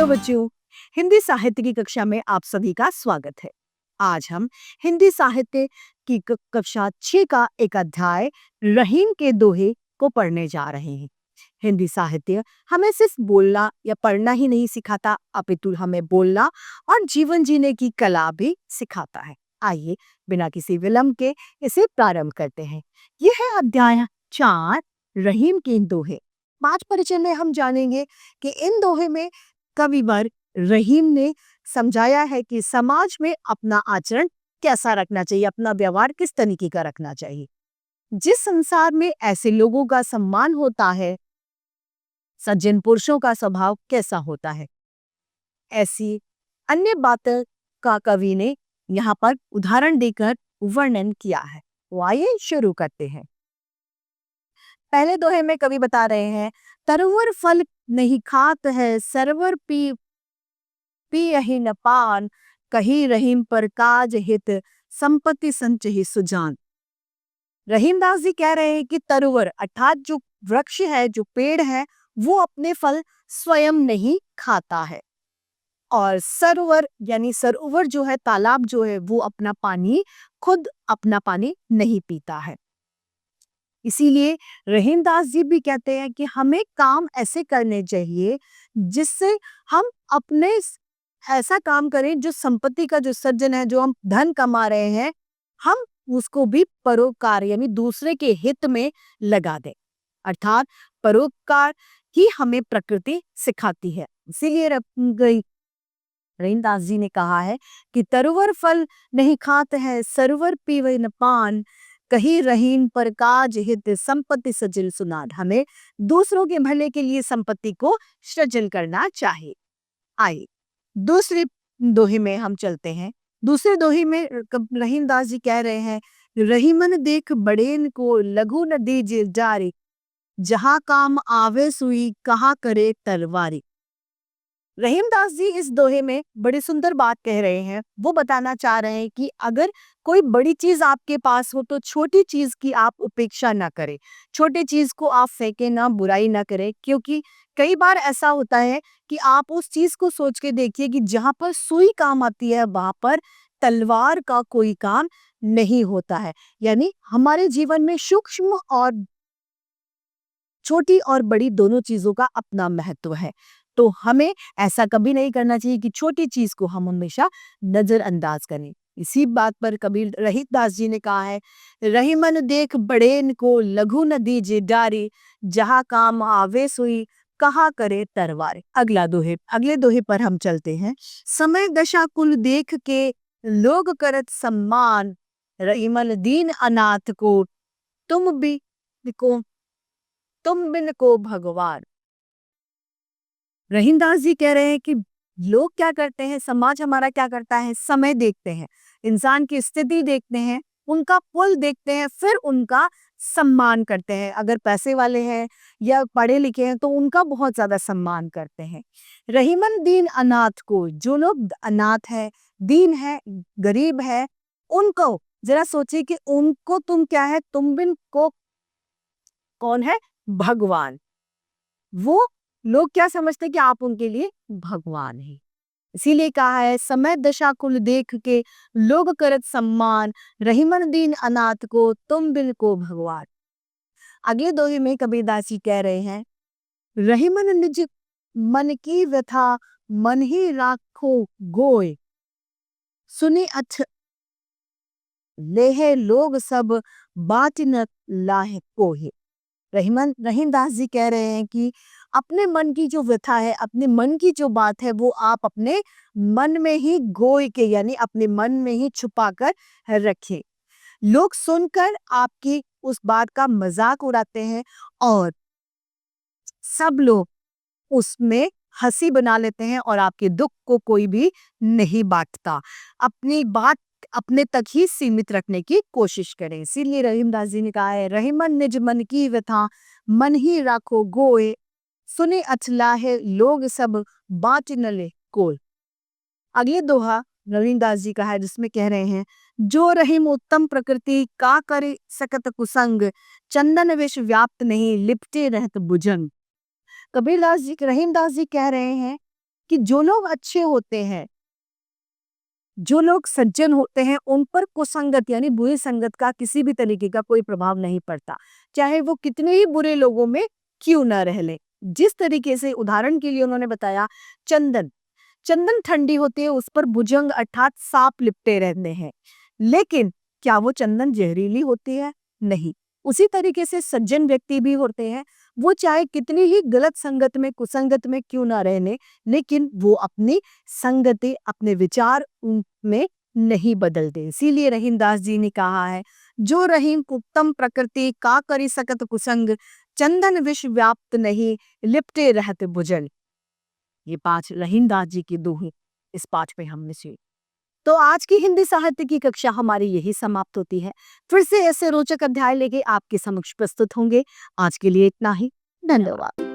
बच्चों, हिंदी साहित्य की कक्षा में आप सभी का स्वागत है। आज हम हिंदी साहित्य की कक्षा 6 का एक अध्याय रहीम के दोहे को पढ़ने जा रहे हैं। हिंदी साहित्य हमें सिर्फ बोलना या पढ़ना ही नहीं सिखाता, अपितु हमें बोलना और जीवन जीने की कला भी सिखाता है। आइए बिना किसी विलंब के इसे प्रारंभ करते हैं। यह है अध्याय 4 रहीम के दोहे। पांच परिचय में हम जानेंगे कि इन दोहे में कविवर रहीम ने समझाया है कि समाज में अपना आचरण कैसा रखना चाहिए, अपना व्यवहार किस तरीके का रखना चाहिए। जिस संसार में ऐसे लोगों का सम्मान होता है, सज्जन पुरुषों का स्वभाव कैसा होता है, ऐसी अन्य बातों का कवि ने यहाँ पर उदाहरण देकर वर्णन किया है। तो आइए शुरू करते हैं। पहले दोहे में कवि बता रहे हैं, तरवर फल नहीं खात है, सरवर पी यही न पान, कही रहीम पर काज हित, संपत्ति संचहि सुजान। रहीमदास जी कह रहे हैं कि तरुवर अर्थात जो वृक्ष है, जो पेड़ है, वो अपने फल स्वयं नहीं खाता है, और सरोवर यानी सरोवर जो है, तालाब जो है, वो अपना पानी खुद अपना पानी नहीं पीता है। इसीलिए रहीमदास जी भी कहते हैं कि हमें काम ऐसे करने चाहिए जिससे हम अपने ऐसा काम करें जो संपत्ति का जो सृजन है, जो हम धन कमा रहे हैं, हम उसको भी परोपकार यानी दूसरे के हित में लगा दें। अर्थात परोपकार ही हमें प्रकृति सिखाती है। इसीलिए रहीमदास जी ने कहा है कि तरुवर फल नहीं खात है, सरोवर पीवे न पान, कही रहीम पर काज हित, संपत्ति सृजन सुनाद। हमें दूसरों के भले के लिए संपत्ति को सृजन करना चाहिए। आइए दूसरे दोहे में हम चलते हैं। दूसरे दोहे में रहीमदास जी कह रहे हैं, रहीमन देख बड़ेन को, लघु न दीजिए जारी, जहां काम आवे सुई, कहा करे तलवारी। रहीमदास जी इस दोहे में बड़ी सुंदर बात कह रहे हैं। वो बताना चाह रहे हैं कि अगर कोई बड़ी चीज आपके पास हो तो छोटी चीज की आप उपेक्षा ना करें, छोटी चीज को आप फेंके ना, बुराई ना करें, क्योंकि कई बार ऐसा होता है कि आप उस चीज को सोच के देखिए कि जहां पर सुई काम आती है वहां पर तलवार का कोई काम नहीं होता है। यानी हमारे जीवन में सूक्ष्म और छोटी और बड़ी दोनों चीजों का अपना महत्व है। तो हमें ऐसा कभी नहीं करना चाहिए कि छोटी चीज को हम हमेशा नजरअंदाज करें। इसी बात पर कबीर रहीमदास जी ने कहा है, रहीमन देख बड़ेन को, लघु न दीजिए डारी, जहां काम आवे सुई, कहा करे तरवार। अगले दोहे पर हम चलते हैं। समय दशा कुल देख के, लोग करत सम्मान, रहीमन दीन अनाथ को, तुम भी को तुम बिन को भगवान। रहीमदास जी कह रहे हैं कि लोग क्या करते हैं, समाज हमारा क्या करता है, समय देखते हैं, इंसान की स्थिति देखते हैं, उनका पुल देखते हैं, फिर उनका सम्मान करते हैं। अगर पैसे वाले हैं या पढ़े लिखे हैं तो उनका बहुत ज्यादा सम्मान करते हैं। रहीमन दीन अनाथ को, जो लोग अनाथ है, दीन है, गरीब है, उनको जरा सोचिए कि उनको तुम क्या है, तुम बिन को कौन है, भगवान। वो लोग क्या समझते हैं कि आप उनके लिए भगवान हैं। इसीलिए कहा है, समय दशा कुल देख के, लोग करत सम्मान, रहीमन दीन अनाथ को, तुम बिन को भगवान। अगले दोहे में कबीरदास जी कह रहे हैं, रहीमन निज मन की व्यथा, मन ही राखो गोय, सुनी अथ लेहे लोग सब, बात न लाहे कोहे। रहीमदास जी कह रहे हैं कि अपने मन की जो व्यथा है, अपने मन की जो बात है, वो आप अपने मन में ही गोई के यानी अपने मन में ही छुपा कर रखें। लोग सुनकर आपकी उस बात का मजाक उड़ाते हैं और सब लोग उसमें हंसी बना लेते हैं और आपके दुख को कोई भी नहीं बांटता। अपनी बात अपने तक ही सीमित रखने की कोशिश करें। इसीलिए रहीमदास जी ने कहा है, रहीमन निज मन की व्यथा, मन ही राखो गोए, सुने अचला है लोग सब, बात न ले कोई। अगले दोहा रहीमदास जी का है जिसमें कह रहे हैं, जो रहीम उत्तम प्रकृति का करे सकत कुसंग, चंदन विष व्याप्त नहीं, लिपटे रहत भुजंग। कबीरदास जी रहीमदास जी कह रहे हैं कि जो लोग अच्छे होते हैं, जो लोग सज्जन होते हैं, उन पर कुसंगत यानी बुरी संगत का किसी भी तरीके का कोई प्रभाव नहीं पड़ता, चाहे वो कितने ही बुरे लोगों में क्यों ना रह ले। जिस तरीके से उदाहरण के लिए उन्होंने बताया चंदन, चंदन ठंडी होती है, उस पर भुजंग अर्थात सांप लिपटे रहते हैं, लेकिन क्या वो चंदन जहरीली होती है? नहीं। उसी तरीके से सज्जन व्यक्ति भी होते हैं, वो चाहे कितनी ही गलत संगत में, कुसंगत में क्यों ना रहने, लेकिन वो अपनी संगति, अपने विचार में नहीं बदलते। इसीलिए रहीमदास जी ने कहा है, जो रहीम उत्तम प्रकृति का करी सकत कुसंग, चंदन विष व्याप्त नहीं, लिपटे रहते भुजल। ये 5 रहीमदास जी की दोहे इस पाठ में हमने सुनी। तो आज की हिंदी साहित्य की कक्षा हमारी यही समाप्त होती है। फिर से ऐसे रोचक अध्याय लेके आपके समक्ष प्रस्तुत होंगे। आज के लिए इतना ही। धन्यवाद।